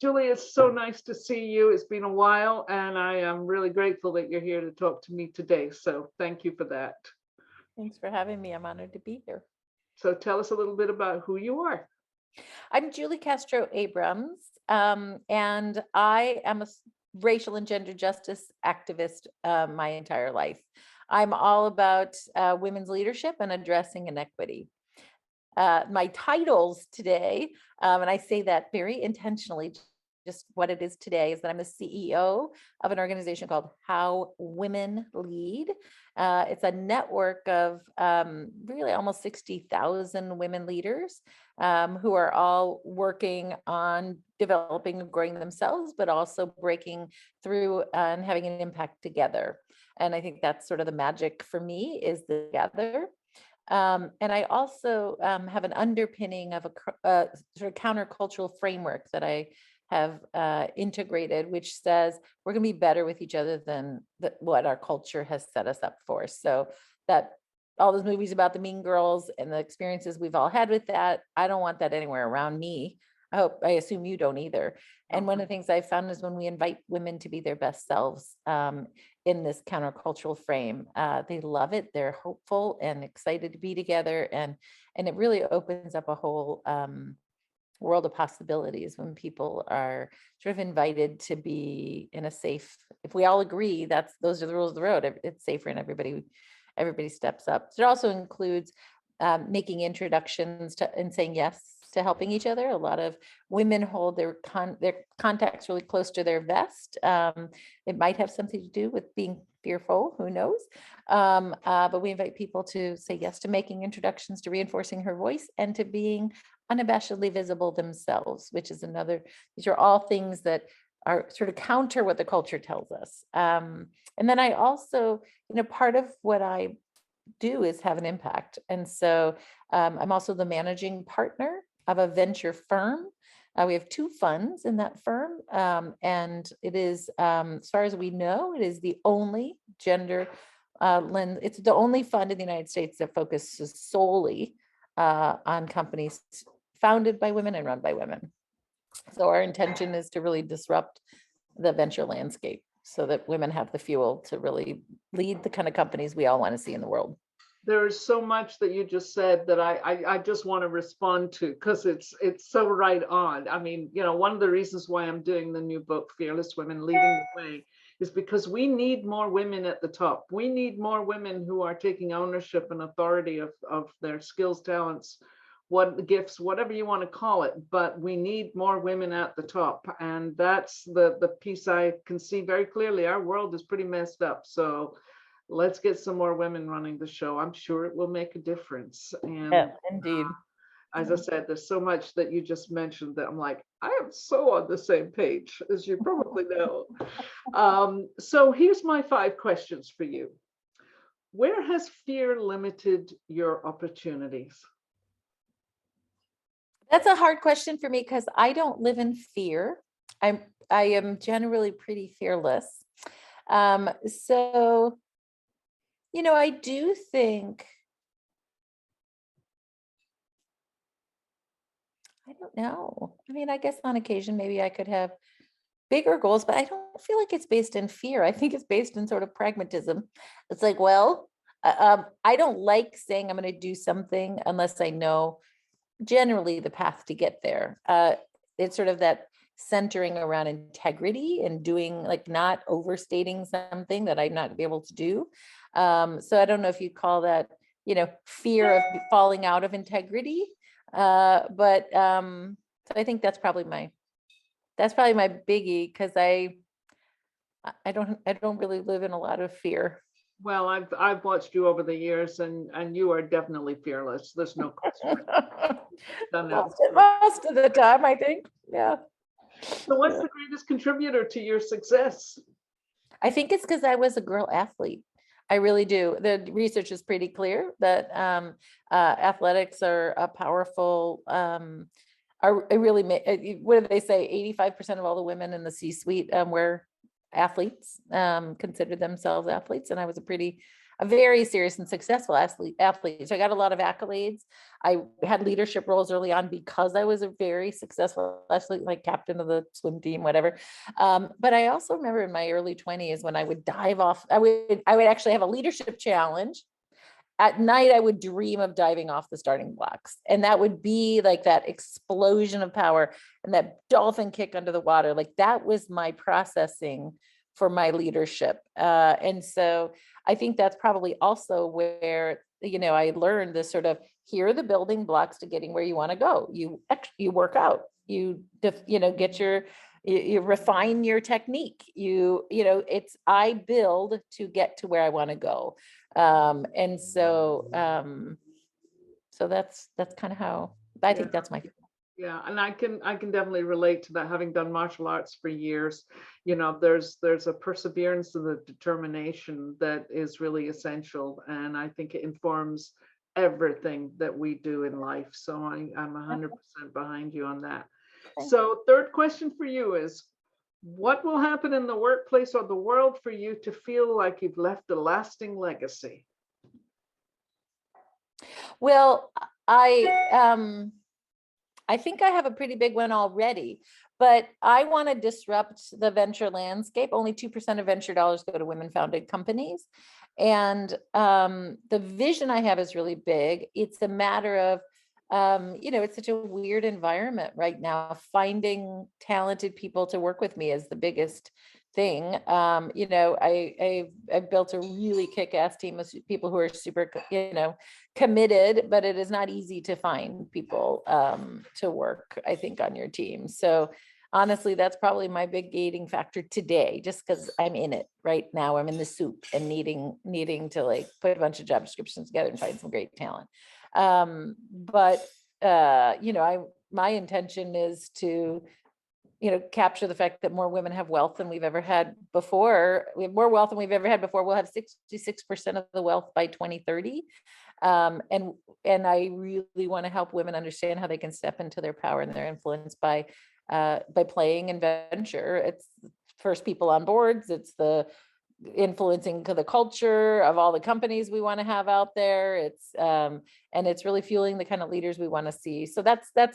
Julie, it's so nice to see you. It's been a while, and I am really grateful that you're here to talk to me today. So thank you for that. Thanks for having me. I'm honored to be here. So tell us a little bit about who you are. I'm Julie Castro Abrams, and I am a racial and gender justice activist my entire life. I'm all about women's leadership and addressing inequity. My titles today, and I say that very intentionally, just what it is today, is that I'm the CEO of an organization called How Women Lead. It's a network of really almost 60,000 women leaders who are all working on developing and growing themselves, but also breaking through and having an impact together. And I think that's sort of the magic for me, is the together. And I also have an underpinning of a sort of countercultural framework that I have integrated, which says we're going to be better with each other than what our culture has set us up for. So that all those movies about the mean girls and the experiences we've all had with that, I don't want that anywhere around me. I assume you don't either. And one of the things I've found is when we invite women to be their best selves in this countercultural frame, they love it. They're hopeful and excited to be together, and it really opens up a whole world of possibilities when people are sort of invited to be in a safe. If we all agree those are the rules of the road, it's safer and everybody steps up. So it also includes making introductions to and saying yes to helping each other. A lot of women hold their contacts really close to their vest. It might have something to do with being fearful, who knows? But we invite people to say yes to making introductions, to reinforcing her voice, and to being unabashedly visible themselves, which is these are all things that are sort of counter what the culture tells us. And then I also, part of what I do is have an impact. And so I'm also the managing partner of a venture firm. We have two funds in that firm. And it is, as far as we know, it is the only gender lens. It's the only fund in the United States that focuses solely on companies founded by women and run by women. So our intention is to really disrupt the venture landscape so that women have the fuel to really lead the kind of companies we all want to see in the world. There is so much that you just said that I just want to respond to, because it's so right on. I mean, one of the reasons why I'm doing the new book, Fearless Women Leading the Way, is because we need more women at the top. We need more women who are taking ownership and authority of their skills, talents, gifts, whatever you want to call it. But we need more women at the top. And that's the piece I can see very clearly. Our world is pretty messed up. So let's get some more women running the show. I'm sure it will make a difference. And Yeah, indeed. as I said, there's so much that you just mentioned that I'm like, I am so on the same page, as you probably know. So here's my 5 questions for you. Where has fear limited your opportunities? That's a hard question for me because I don't live in fear. I am generally pretty fearless. So I do think, I don't know. I mean, I guess on occasion, maybe I could have bigger goals, but I don't feel like it's based in fear. I think it's based in sort of pragmatism. It's like, well, I don't like saying I'm going to do something unless I know generally the path to get there. It's sort of that centering around integrity and doing, like, not overstating something that I'm not be able to do. So I don't know if you call that, fear of falling out of integrity. But so I think that's probably my biggie, because I don't really live in a lot of fear. Well, I've watched you over the years, and you are definitely fearless. There's no question. Done that. Most of the time, I think. Yeah. So what's the greatest contributor to your success? I think it's because I was a girl athlete. I really do. The research is pretty clear that athletics are a powerful, are really, what do they say? 85% of all the women in the C-suite were athletes, considered themselves athletes. And I was a very serious and successful athlete. So I got a lot of accolades. I had leadership roles early on because I was a very successful athlete, like captain of the swim team, whatever. But I also remember in my early 20s when I would dive off, I would actually have a leadership challenge. At night, I would dream of diving off the starting blocks. And that would be like that explosion of power and that dolphin kick under the water. Like that was my processing for my leadership. And so I think that's probably also where, I learned this sort of, here are the building blocks to getting where you want to go. You work out, get you refine your technique. I build to get to where I want to go. And so that's kind of how I think that's my. Yeah, and I can definitely relate to that, having done martial arts for years. There's a perseverance and a determination that is really essential, and I think it informs everything that we do in life. So I'm 100% behind you on that. So third question for you is, what will happen in the workplace or the world for you to feel like you've left a lasting legacy? Well, I think I have a pretty big one already, but I want to disrupt the venture landscape. Only 2% of venture dollars go to women-founded companies. And the vision I have is really big. It's a matter of, it's such a weird environment right now. Finding talented people to work with me is the biggest thing. I've built a really kick-ass team of people who are super, committed, but it is not easy to find people to work, I think, on your team. So honestly, that's probably my big gating factor today, just because I'm in it right now. I'm in the soup and needing to like put a bunch of job descriptions together and find some great talent. But my intention is to, capture the fact that more women have wealth than we've ever had before. We have more wealth than we've ever had before. We'll have 66% of the wealth by 2030. And I really want to help women understand how they can step into their power and their influence by playing in venture. It's first people on boards. It's the influencing the culture of all the companies we want to have out there. It's and it's really fueling the kind of leaders we want to see. So that's a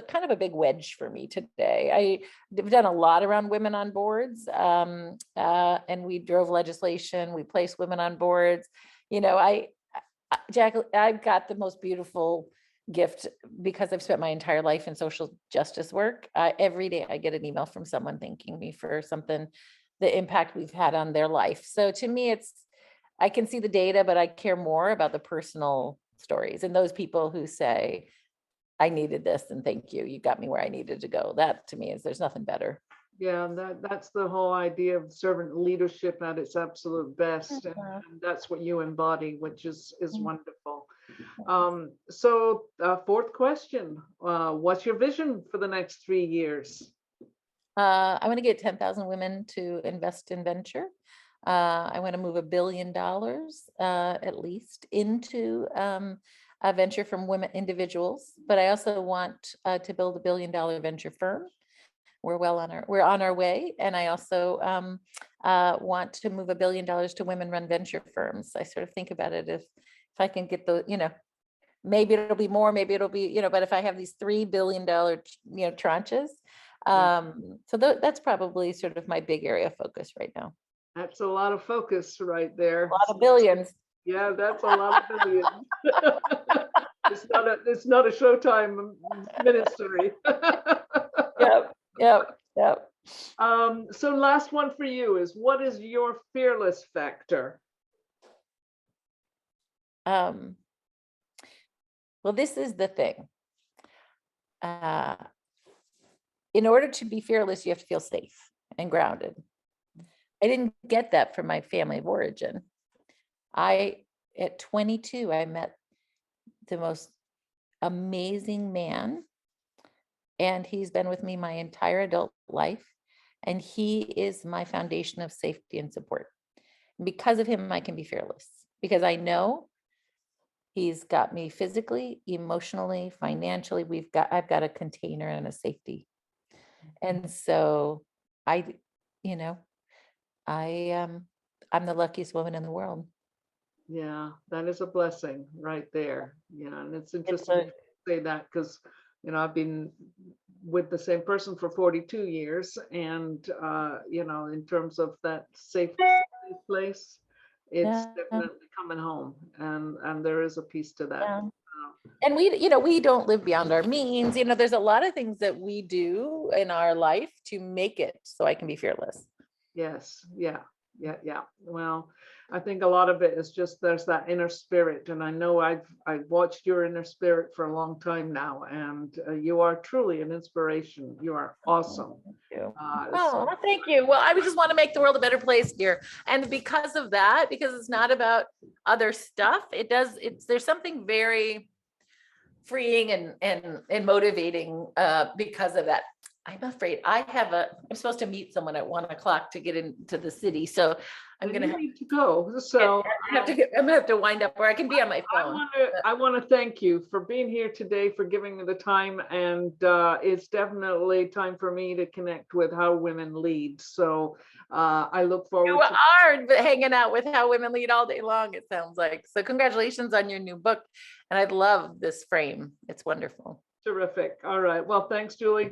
kind of a big wedge for me today. I've done a lot around women on boards, and we drove legislation. We placed women on boards. Jacqueline, I've got the most beautiful gift because I've spent my entire life in social justice work. Every day I get an email from someone thanking me for something, the impact we've had on their life. So to me, I can see the data, but I care more about the personal stories and those people who say, I needed this and thank you. You got me where I needed to go. That to me there's nothing better. Yeah, that's the whole idea of servant leadership at its absolute best. And that's what you embody, which is wonderful. So fourth question, what's your vision for the next 3 years? I want to get 10,000 women to invest in venture. I want to move $1 billion at least into a venture from women individuals, but I also want to build $1 billion venture firm. We're on our way, and I also want to move $1 billion to women-run venture firms. I sort of think about it if I can get maybe it'll be more, maybe it'll be but if I have these $3 billion tranches. So that's probably sort of my big area of focus right now. That's a lot of focus right there. A lot of billions. Yeah, that's a lot of billions. It's not a Showtime ministry. Yep. So last one for you is, what is your fearless factor? Well, this is the thing. In order to be fearless, you have to feel safe and grounded. I didn't get that from my family of origin. At 22, I met the most amazing man, and he's been with me my entire adult life, and he is my foundation of safety and support. And because of him, I can be fearless, because I know he's got me physically, emotionally, financially. I've got a container and a safety. And so I'm the luckiest woman in the world. Yeah, that is a blessing right there. Yeah, and it's It's interesting a, you say that because, I've been with the same person for 42 years, and in terms of that safe place, it's yeah, definitely coming home, and there is a piece to that. yeah. And we don't live beyond our means. There's a lot of things that we do in our life to make it so I can be fearless. Yes, yeah, yeah, yeah. Well, I think a lot of it is just there's that inner spirit, and I know I've watched your inner spirit for a long time now, and you are truly an inspiration. You are Oh, awesome. thank you. So Oh, well, thank you. Well, I would just want to make the world a better place, dear. And because of that, because it's not about other stuff, there's something very freeing and motivating because of that. I'm afraid I'm supposed to meet someone at 1 o'clock to get into the city. So I'm going you to need to go. So I'm gonna have to wind up where I can be on my phone. I want to thank you for being here today, for giving me the time, and it's definitely time for me to connect with how women lead. So I look You forward to. are hanging out with How Women Lead all day long, it sounds like. So congratulations on your new book. And I love this frame. It's wonderful. Terrific. All right. Well, thanks, Julie.